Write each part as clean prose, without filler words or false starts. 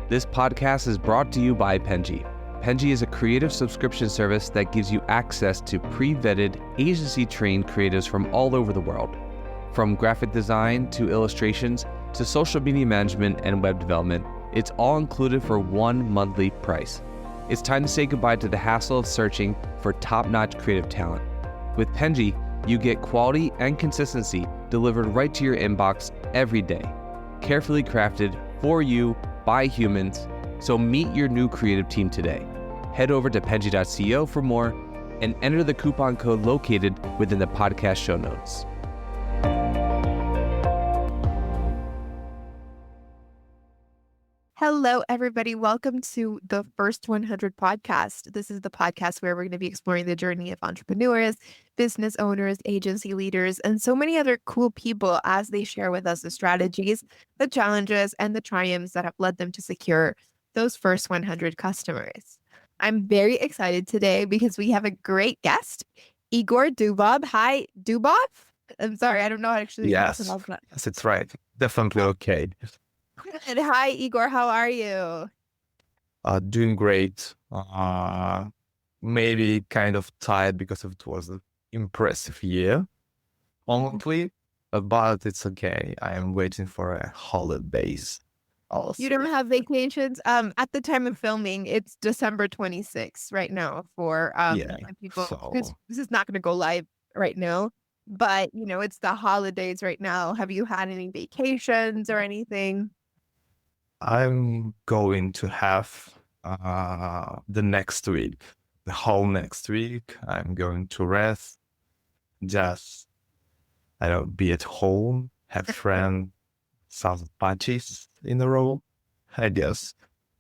This podcast is brought to you by Penji. Penji is a creative subscription service that gives you access to pre-vetted, agency-trained creatives from all over the world. From graphic design to illustrations to social media management and web development, it's all included for one monthly price. It's time to say goodbye to the hassle of searching for top-notch creative talent. With Penji, you get quality and consistency delivered right to your inbox every day, carefully crafted for you by humans. So meet your new creative team today. Head over to penji.co for more and enter the coupon code located within the podcast show notes. Hello, everybody. Welcome to the First 100 podcast. This is the podcast where we're going to be exploring the journey of entrepreneurs, business owners, agency leaders, and so many other cool people as they share with us the strategies, the challenges, and the triumphs that have led them to secure those first 100 customers. I'm very excited today because we have a great guest, Igor Dubov. Hi, Dubov. I'm sorry, I don't know how to actually pronounce that. Yes, it's right. Definitely okay. And hi, Igor. How are you? Doing great. Maybe kind of tired because it was an impressive year, honestly, but it's okay. I am waiting for a holidays. Also. You don't have vacations? At the time of filming, it's December 26th right now for people. So... This is not going to go live right now, but it's the holidays right now. Have you had any vacations or anything? I'm going to have the next week, the whole next week. I'm going to rest, just be at home, have friends, some parties in a row, I guess.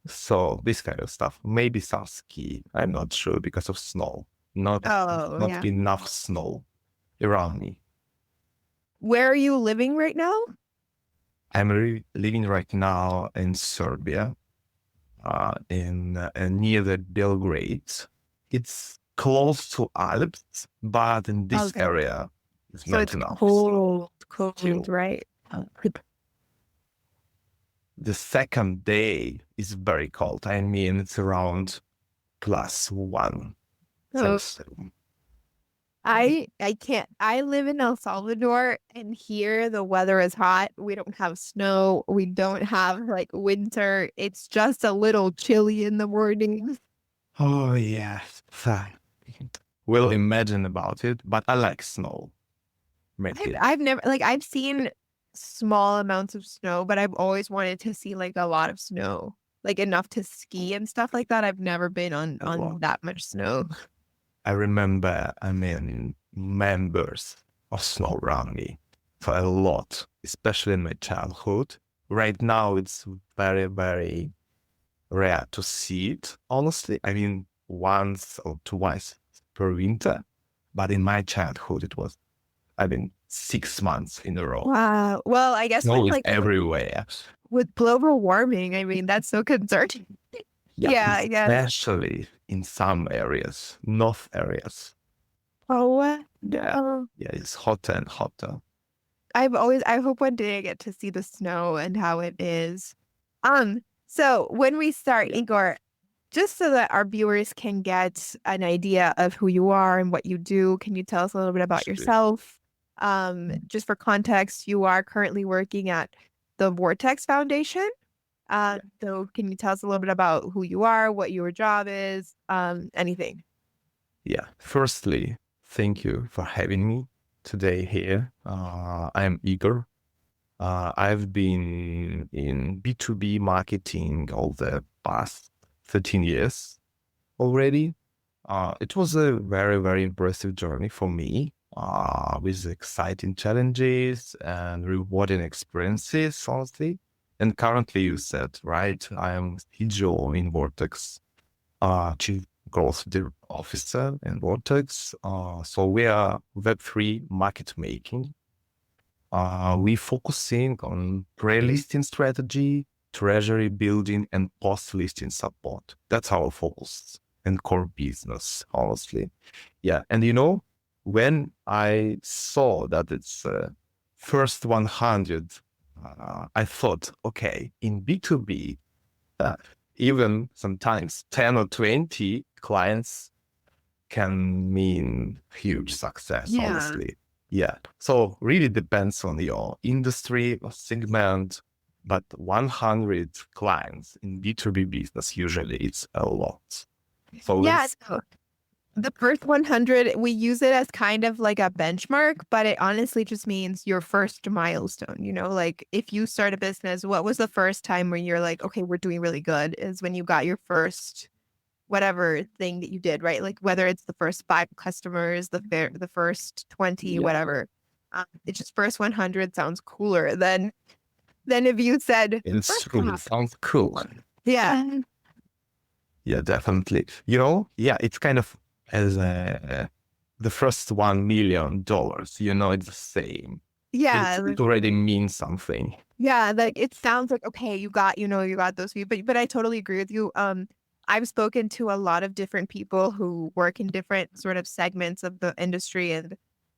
So this kind of stuff. Maybe some ski. I'm not sure because of snow. Not enough snow around me. Where are you living right now? I'm living right now in Serbia, near the Belgrade. It's close to Alps, but in this area, it's not enough. Cold, right? The second day is very cold. I mean, it's around +1. Oh. I can't. I live in El Salvador, and here the weather is hot. We don't have snow. We don't have winter. It's just a little chilly in the morning. Oh yeah, we'll imagine about it. But I like snow. I've never I've seen small amounts of snow, but I've always wanted to see a lot of snow, enough to ski and stuff like that. I've never been on that much snow. I remember, members of snow around me for a lot, especially in my childhood. Right now, it's very, very rare to see it, honestly. I mean, once or twice per winter. But in my childhood, it was, 6 months in a row. Wow. Well, I guess snow is everywhere. With global warming, that's so concerning. Yeah, especially in some areas, north areas. Oh, no. Yeah, it's hotter and hotter. I hope one day I get to see the snow and how it is. So when we start, Igor, just so that our viewers can get an idea of who you are and what you do, can you tell us a little bit about yourself? Just for context, you are currently working at the Vortex Foundation. So can you tell us a little bit about who you are, what your job is, anything? Yeah. Firstly, thank you for having me today here. I'm Igor. I've been in B2B marketing all the past 13 years already. It was a very, very impressive journey for me, with exciting challenges and rewarding experiences, honestly. And currently, you said, right, I am Igor in Vortex, Chief Growth Officer in Vortex. So we are Web3 market making. We focusing on pre-listing strategy, treasury building, and post-listing support. That's our focus and core business, honestly. Yeah, and when I saw that it's first 100, I thought, okay, in B2B, Uh, Even sometimes 10 or 20 clients can mean huge success, Yeah. honestly. Yeah. So really depends on your industry or segment, but 100 clients in B2B business, usually it's a lot. So Yeah. it's, So the first 100, we use it as kind of like a benchmark, but it honestly just means your first milestone. Like if you start a business, what was the first time where you're like, okay, we're doing really good, is when you got your first whatever thing that you did, right? Like whether it's the first 5 customers, the first 20, yeah, whatever. It's just first 100 sounds cooler than if you said it's first true. It class. sounds cool. Yeah. Yeah, definitely. Yeah, it's kind of as the first $1 million, it's the same. Yeah. It already means something. Yeah, like it sounds like okay, you got those few, but I totally agree with you. I've spoken to a lot of different people who work in different sort of segments of the industry, and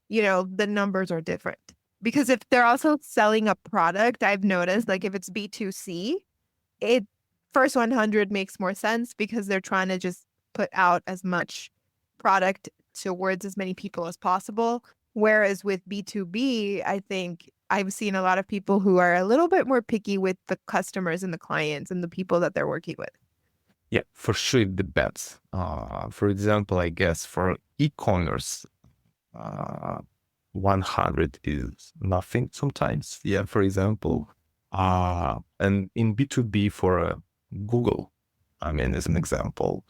the numbers are different because if they're also selling a product, I've noticed like if it's B2C, it first 100 makes more sense because they're trying to just put out as much product towards as many people as possible. Whereas with B2B, I think I've seen a lot of people who are a little bit more picky with the customers and the clients and the people that they're working with. Yeah, for sure it depends. For example, I guess for e-commerce, uh, 100 is nothing sometimes. Yeah, for example, and in B2B for Google, I mean, as an example,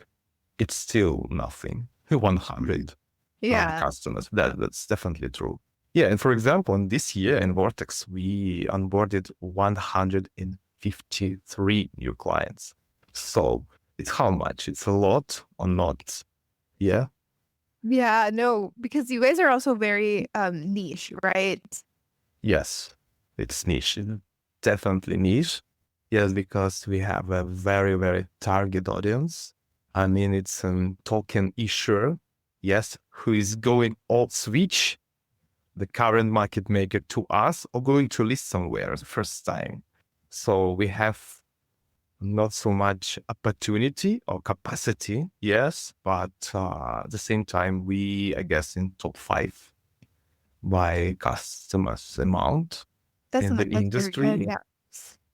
it's still nothing. 100 Yeah. customers. That's definitely true. Yeah, and for example, in this year in Vortex, we onboarded 153 new clients. So it's how much? It's a lot or not? Yeah. Yeah, no, because you guys are also very niche, right? Yes, it's niche. It's definitely niche. Yes, because we have a very, very target audience. I mean, it's a token issuer. Yes, who is going all switch the current market maker to us or going to list somewhere the first time. So we have not so much opportunity or capacity, yes, but at the same time, I guess, in top 5 by customers amount That's in the that's very good. industry. Yeah.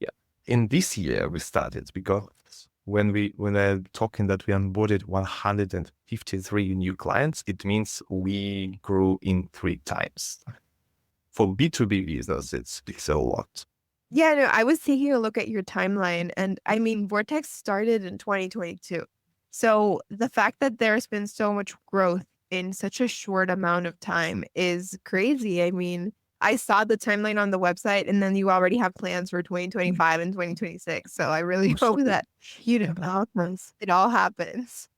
Yeah. In this year, we started because when I'm talking that we onboarded 153 new clients, it means we grew in 3 times. For B2B business, it's a lot. Yeah, no, I was taking a look at your timeline, and I mean, Vortex started in 2022. So the fact that there's been so much growth in such a short amount of time is crazy. I mean, I saw the timeline on the website, and then you already have plans for 2025 and 2026. So I really hope that, it all happens.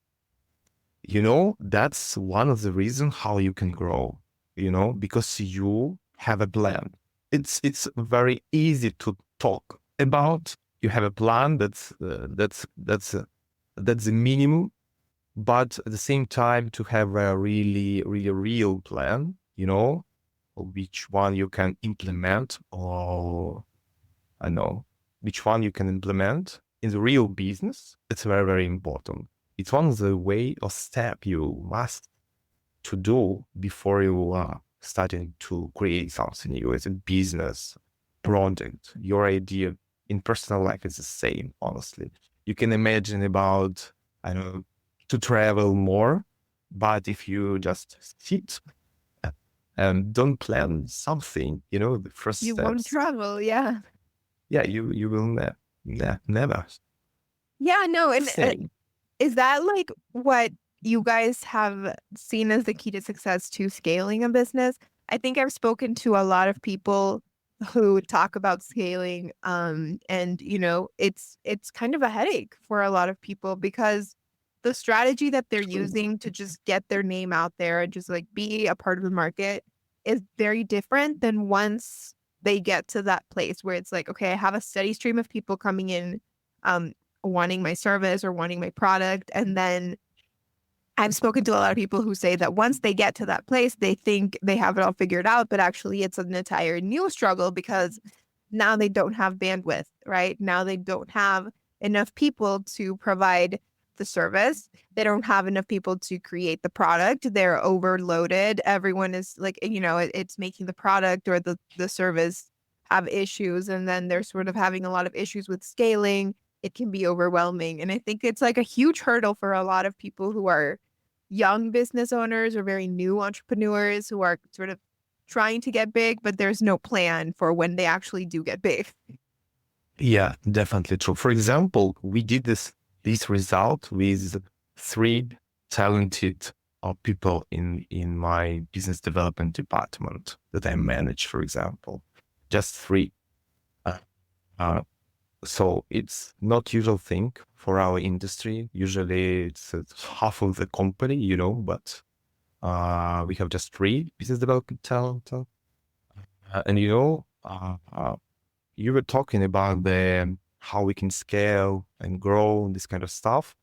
That's one of the reasons how you can grow, because you have a plan. It's very easy to talk about. You have a plan that's the minimum, but at the same time to have a really, really real plan, which one you can implement, or I know which one you can implement in the real business. It's very, very important. It's one of the way or step you must to do before you are starting to create something new as a business project. Your idea in personal life is the same, honestly. You can imagine about, I don't know, to travel more, but if you just sit and don't plan something, the first You won't steps, travel. Yeah. yeah, you will never. Yeah, no. And Same. is that like what you guys have seen as the key to success to scaling a business? I think I've spoken to a lot of people who talk about scaling, and it's kind of a headache for a lot of people because the strategy that they're using to just get their name out there and just like be a part of the market is very different than once they get to that place where it's like, okay, I have a steady stream of people coming in, um, wanting my service or wanting my product. And then I've spoken to a lot of people who say that once they get to that place, they think they have it all figured out, but actually it's an entire new struggle because now they don't have bandwidth, right? Now they don't have enough people to provide the service. They don't have enough people to create the product. They're overloaded. Everyone is like, it's making the product or the service have issues. And then they're sort of having a lot of issues with scaling. It can be overwhelming. And I think it's like a huge hurdle for a lot of people who are young business owners or very new entrepreneurs who are sort of trying to get big, but there's no plan for when they actually do get big. Yeah, definitely true. For example, we did this result with 3 talented people in my business development department that I manage, for example, just 3. Uh, uh, so it's not usual thing for our industry. Usually it's half of the company, but we have just 3 business development talent. And you were talking about how we can scale and grow and this kind of stuff,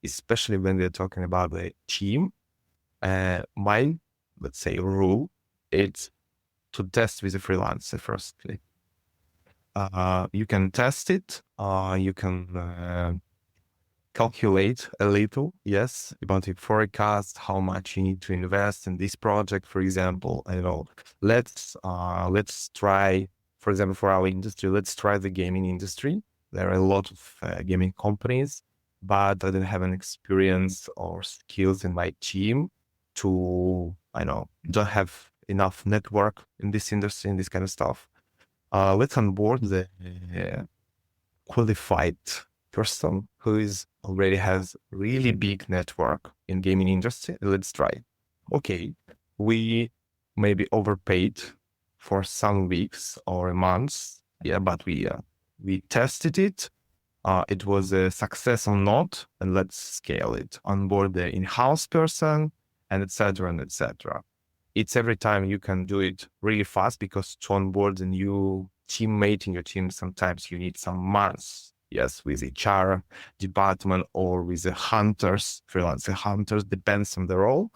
especially when we're talking about the team. My, let's say, rule is to test with a freelancer firstly. You can test it. You can calculate a little, yes, about the forecast, how much you need to invest in this project, for example. Let's try, for example, for our industry, let's try the gaming industry. There are a lot of gaming companies, but I don't have an experience or skills in my team to, don't have enough network in this industry and this kind of stuff. Let's onboard the qualified person who already has really big network in gaming industry. Let's try. Okay, we maybe overpaid for some weeks or months. Yeah, but we tested it. It was a success or not, and let's scale it. Onboard the in-house person, and etc. and etc. It's every time you can do it really fast, because to onboard a new teammate in your team, sometimes you need some months. Yes, with HR department or with the hunters, freelancer hunters, depends on the role.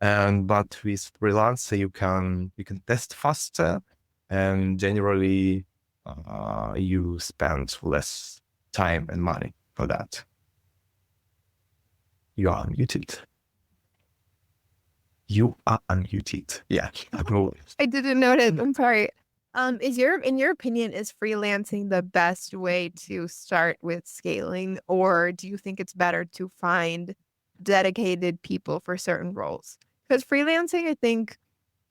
But with freelancer, you can test faster, and generally you spend less time and money for that. You are unmuted. You are unmuted. Yeah. I didn't notice. I'm sorry. In your opinion, is freelancing the best way to start with scaling, or do you think it's better to find dedicated people for certain roles? Because freelancing, I think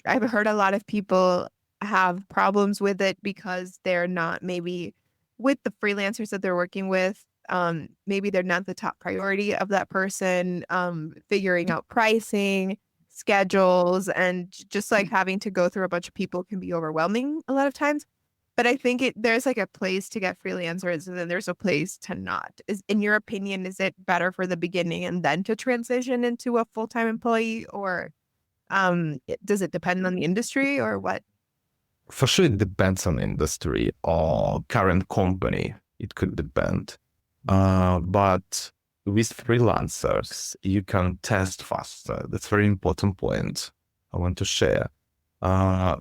I've heard a lot of people have problems with it because they're not maybe with the freelancers that they're working with. Maybe they're not the top priority of that person. Figuring out pricing, schedules, and just like having to go through a bunch of people can be overwhelming a lot of times. But I think there's like a place to get freelancers, and then there's a place to not. In your opinion, is it better for the beginning and then to transition into a full-time employee, or does it depend on the industry, or what? For sure, it depends on industry or current company. It could depend. But with freelancers, you can test faster. That's a very important point I want to share.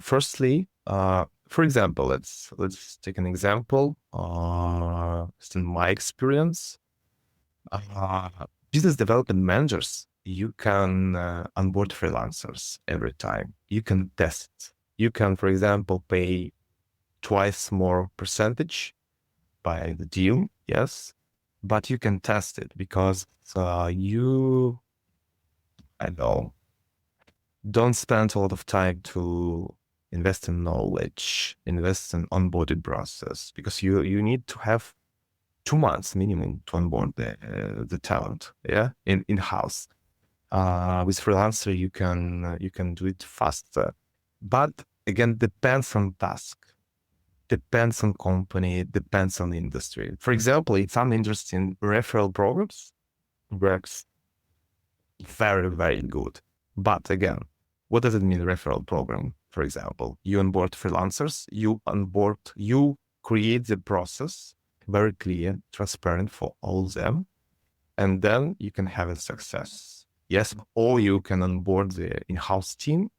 Firstly, for example, let's take an example. Just in my experience, business development managers, you can onboard freelancers every time. You can test. You can, for example, pay twice more percentage by the deal, yes, but you can test it because don't spend a lot of time to invest in knowledge, invest in onboarding process, because you need to have 2 months minimum to onboard the talent, yeah, in-house. With freelancer, you can do it faster, but again, depends on task, depends on company, depends on industry. For example, in some interesting referral programs works very, very good. But again, what does it mean, referral program? For example, you onboard freelancers, you create the process very clear, transparent for all of them, and then you can have a success. Yes, or you can onboard the in-house team,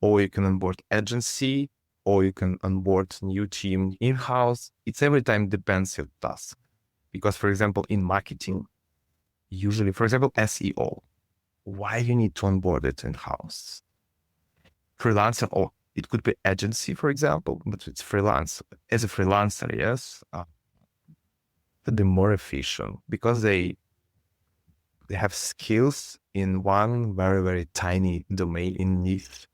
or you can onboard agency, or you can onboard new team in-house. It's every time depends your task, Because, for example, in marketing, usually, for example, SEO, why you need to onboard it in-house? Freelancer, or it could be agency, for example, but it's freelance. As a freelancer, yes, they're more efficient because they have skills in one very, very tiny domain in niche.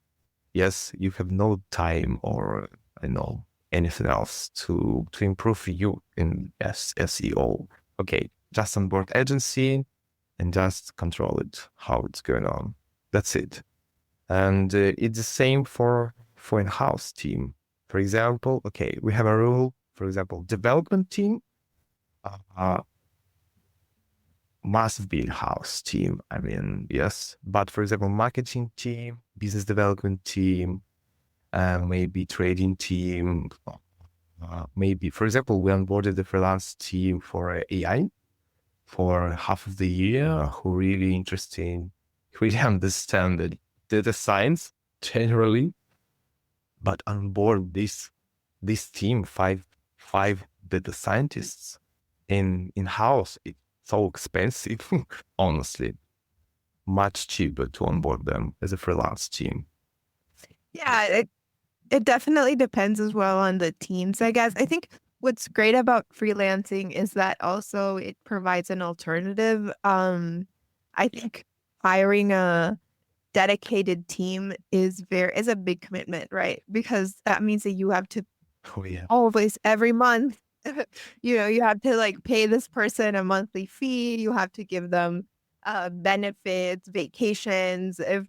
Yes, you have no time or anything else to improve you in SEO. Okay, just onboard agency and just control it, how it's going on. That's it. And it's the same for in-house team. For example, okay, we have a rule. For example, development team must be in-house team. I mean, yes. But for example, marketing team, business development team, maybe trading team, maybe, for example, we onboarded the freelance team for AI for half of the year, who really interesting, really understand the data science generally, but onboard this team, five data scientists in-house, it's so expensive, honestly. Much cheaper to onboard them as a freelance team. Yeah, it definitely depends as well on the teams, I guess. I think what's great about freelancing is that also it provides an alternative. I think hiring a dedicated team is a big commitment, right? Because that means that you have to Oh yeah. always every month, you have to like pay this person a monthly fee. You have to give them benefits, vacations, if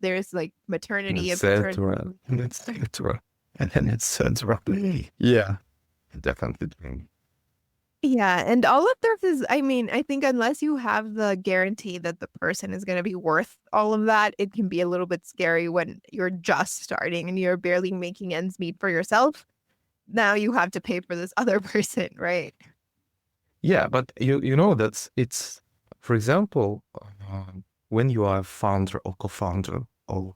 there's like maternity and paternity. etc. And then etc. Yeah, definitely. Yeah, and all of this is, I mean, I think unless you have the guarantee that the person is going to be worth all of that, it can be a little bit scary when you're just starting and you're barely making ends meet for yourself. Now you have to pay for this other person, right? Yeah, but you know it's, for example, when you are a founder or co-founder of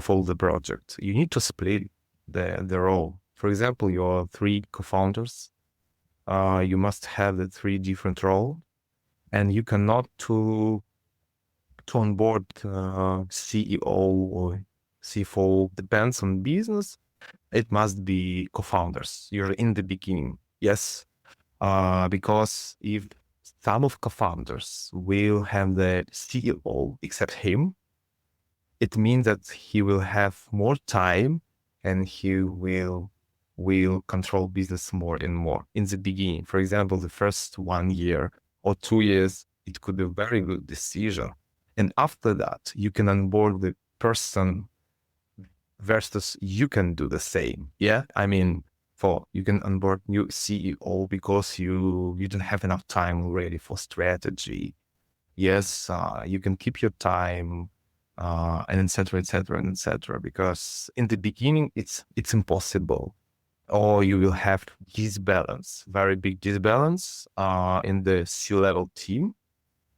all the projects, you need to split the role. For example, you are 3 co-founders. You must have the 3 different roles, and you cannot to onboard CEO or CFO, depends on business. It must be co-founders. You're in the beginning, yes, because if some of co-founders will have the CEO except him, it means that he will have more time and he will control business more and more in the beginning. For example, the first 1 year or 2 years, it could be a very good decision. And after that, you can onboard the person versus you can do the same. Yeah. I mean, you can onboard new CEO because you don't have enough time already for strategy. Yes, you can keep your time, and etc. Because in the beginning, it's impossible, or you will have disbalance, very big disbalance, in the C-level team,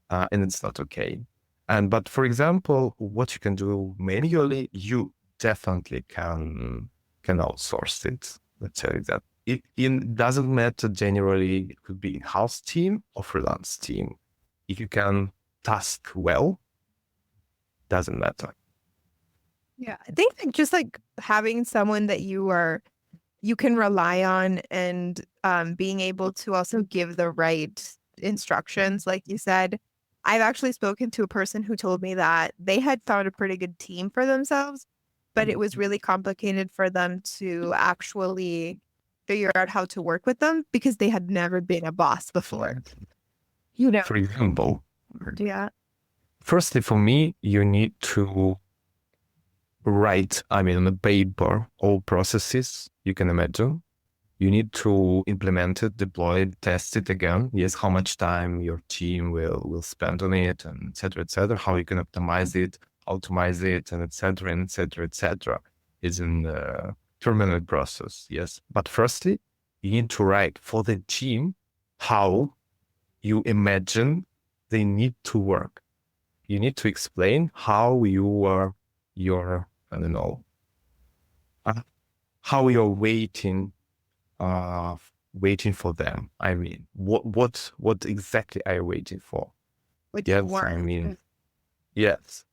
and it's not okay. But for example, what you can do manually, you definitely can outsource it. Let's say that it doesn't matter generally. It could be in-house team or freelance team. If you can task well, doesn't matter. Yeah, I think like, just like having someone that you can rely on and being able to also give the right instructions, like you said. I've actually spoken to a person who told me that they had found a pretty good team for themselves, but it was really complicated for them to actually figure out how to work with them because they had never been a boss before. For example, Yeah. firstly, for me, you need to write, on the paper, all processes you can imagine. You need to implement it, deploy it, test it again. Yes, how much time your team will spend on it, and etc. How you can optimize it, and etc. Is in the terminal process. Yes, but firstly, you need to write for the team how you imagine they need to work. You need to explain how your I don't know, how you're waiting waiting for them? I mean, what exactly are you waiting for? What do you Yes, I want? mean, yes.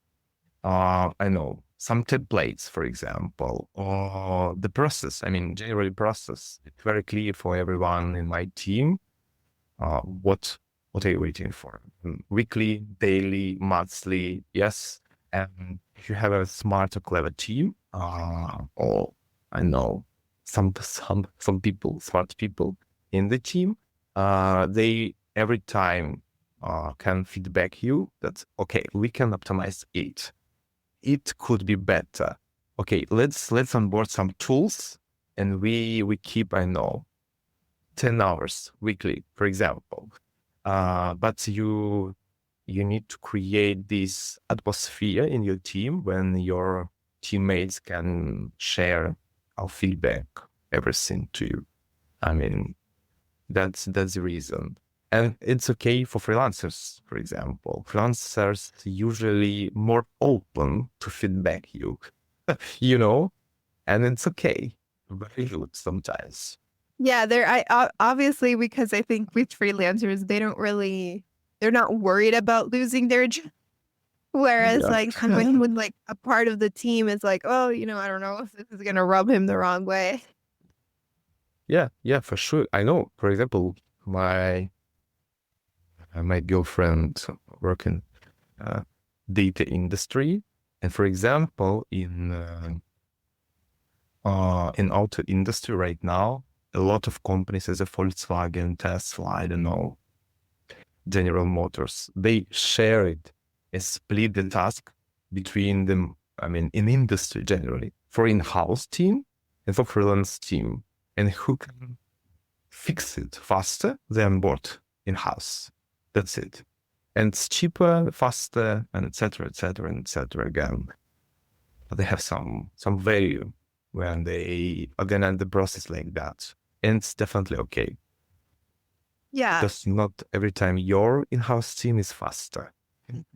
I know some templates, for example, or the process. I mean, generally process. It's very clear for everyone in my team. What are you waiting for? Weekly, daily, monthly? Yes. And if you have a smart or clever team, or I know some people, smart people in the team, they every time can feedback you that okay, we can optimize it. It could be better. Okay, let's onboard some tools, and we keep, I know, 10 hours weekly, for example. But you need to create this atmosphere in your team when your teammates can share our feedback, everything to you. I mean, that's the reason. And it's okay for freelancers, for example. Freelancers usually more open to feedback you, you know, and it's okay. Very good sometimes. Yeah, obviously because I think with freelancers, they're not worried about losing their job. Whereas Yeah. like when like a part of the team is like, oh, I don't know if this is gonna rub him the wrong way. Yeah, for sure. I know. For example, my girlfriend working data industry, and for example, in auto industry right now, a lot of companies as a Volkswagen, Tesla, I don't know, General Motors, they share it and split the task between them. I mean, in industry generally, for in-house team and for freelance team, and who can fix it faster than both in-house. That's it. And it's cheaper, faster, and etc., etc., and etc. again. But they have some value when they organize the process like that. And it's definitely okay. Yeah. Because not every time your in-house team is faster.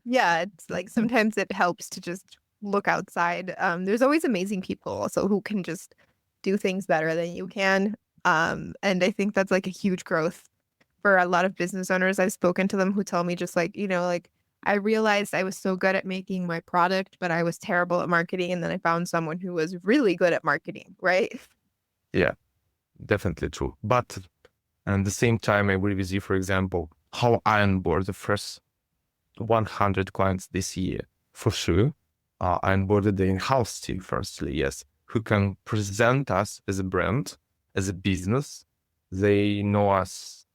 Yeah, it's like sometimes it helps to just look outside. There's always amazing people also who can just do things better than you can. And I think that's like a huge growth for a lot of business owners. I've spoken to them who tell me just like, like I realized I was so good at making my product, but I was terrible at marketing. And then I found someone who was really good at marketing, right? Yeah, definitely true. But at the same time, I agree with you, for example, how I onboard the first 100 clients this year. For sure, I onboarded the in-house team firstly, yes, who can present us as a brand, as a business. They know us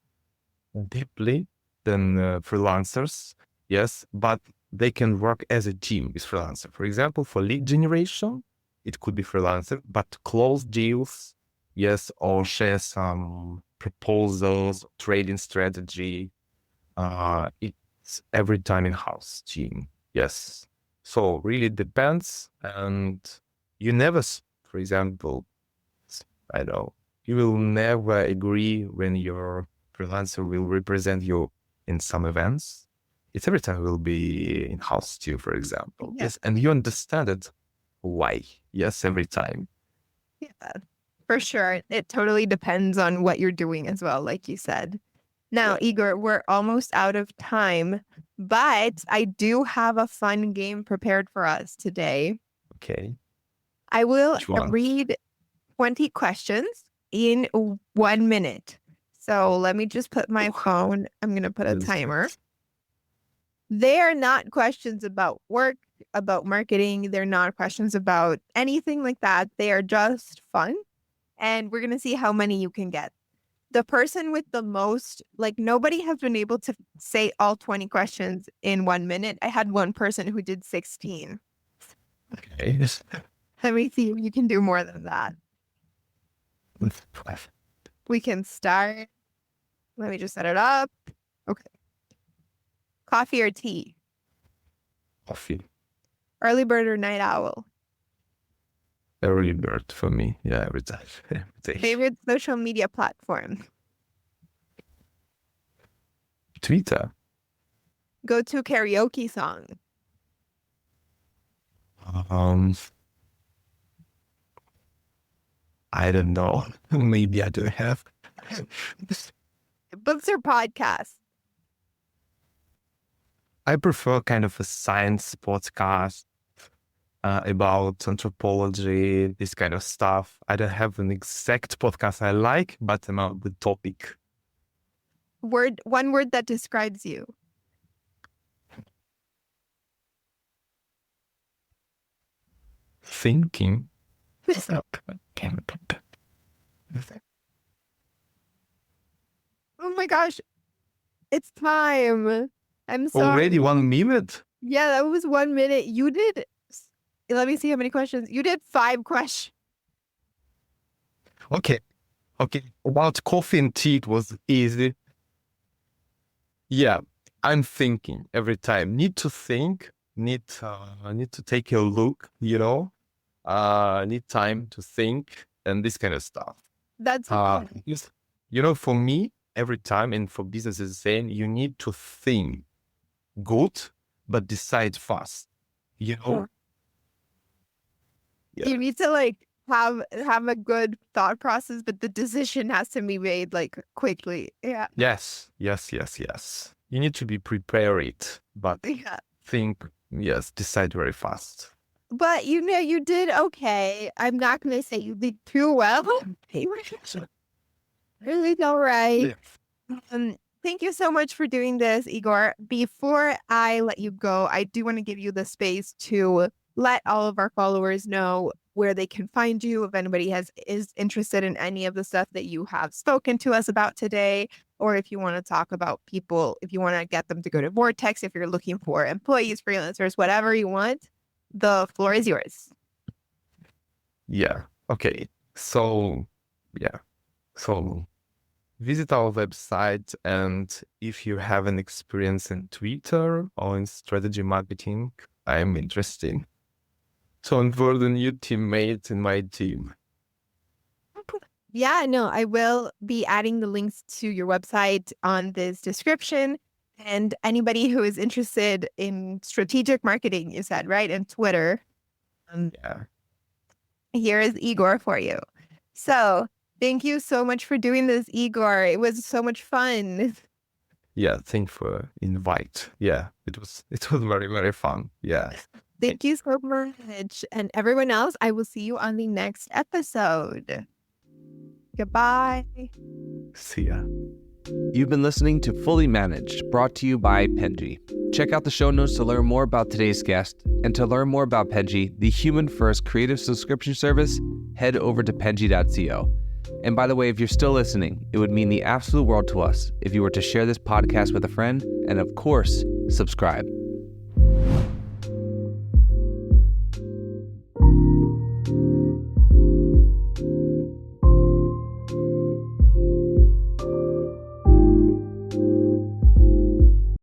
deeply than freelancers, yes, but they can work as a team with freelancer. For example, for lead generation, it could be freelancer, but close deals, yes, or share some proposals, trading strategy. It's every time in-house team, yes. So really depends, and you never, for example, I know you will never agree when your freelancer will represent you in some events. It's every time will be in-house too, for example. Yeah. Yes, and you understand it. Why? Yes, every time. Yeah, for sure. It totally depends on what you're doing as well, like you said. Now, Yeah. Igor, we're almost out of time, but I do have a fun game prepared for us today. Okay. I will Which one? read 20 questions in 1 minute. So let me just put my phone, I'm going to put a Yes. timer. They are not questions about work, about marketing. They're not questions about anything like that. They are just fun. And we're going to see how many you can get. The person with the most, like nobody has been able to say all 20 questions in 1 minute. I had one person who did 16. Okay. Let me see if you can do more than that. We can start. Let me just set it up. Okay. Coffee or tea? Coffee. Early bird or night owl? Early bird for me. Yeah, every time. Every day. Favorite social media platform? Twitter. Go-to karaoke song? I don't know. Maybe I don't have. Books or podcasts? I prefer kind of a science podcast about anthropology, this kind of stuff. I don't have an exact podcast I like, but about the topic. One word that describes you. Thinking. Oh my gosh. It's time. I'm sorry. Already 1 minute? Yeah, that was 1 minute. You did, let me see how many questions. You did 5 questions. Okay. About coffee and tea, it was easy. Yeah, I'm thinking every time. Need to think. Need to take a look. Need time to think and this kind of stuff. That's For me, every time and for businesses, saying you need to think good, but decide fast. Yeah. Yeah. You need to have a good thought process, but the decision has to be made quickly. Yeah. Yes. You need to be prepared, but Yeah. think, decide very fast. But you did okay. I'm not gonna say you did too well. Really all right. Yeah. Thank you so much for doing this, Igor. Before I let you go, I do want to give you the space to let all of our followers know where they can find you if anybody is interested in any of the stuff that you have spoken to us about today, or if you want to talk about people, if you want to get them to go to Vortex, if you're looking for employees, freelancers, whatever you want, the floor is yours. Yeah. Okay. So visit our website, and if you have an experience in Twitter or in strategy marketing, I'm interested to onboard a new teammate in my team. Yeah, no, I will be adding the links to your website on this description. And anybody who is interested in strategic marketing, you said, right? And Twitter. Yeah. Here is Igor for you. So thank you so much for doing this, Igor. It was so much fun. Yeah, thanks for invite. Yeah, it was very, very fun. Yeah. Thank you so much. And everyone else, I will see you on the next episode. Goodbye. See ya. You've been listening to Fully Managed, brought to you by Penji. Check out the show notes to learn more about today's guest, and to learn more about Penji, the human-first creative subscription service, head over to penji.co. And by the way, if you're still listening, it would mean the absolute world to us if you were to share this podcast with a friend, and of course, subscribe.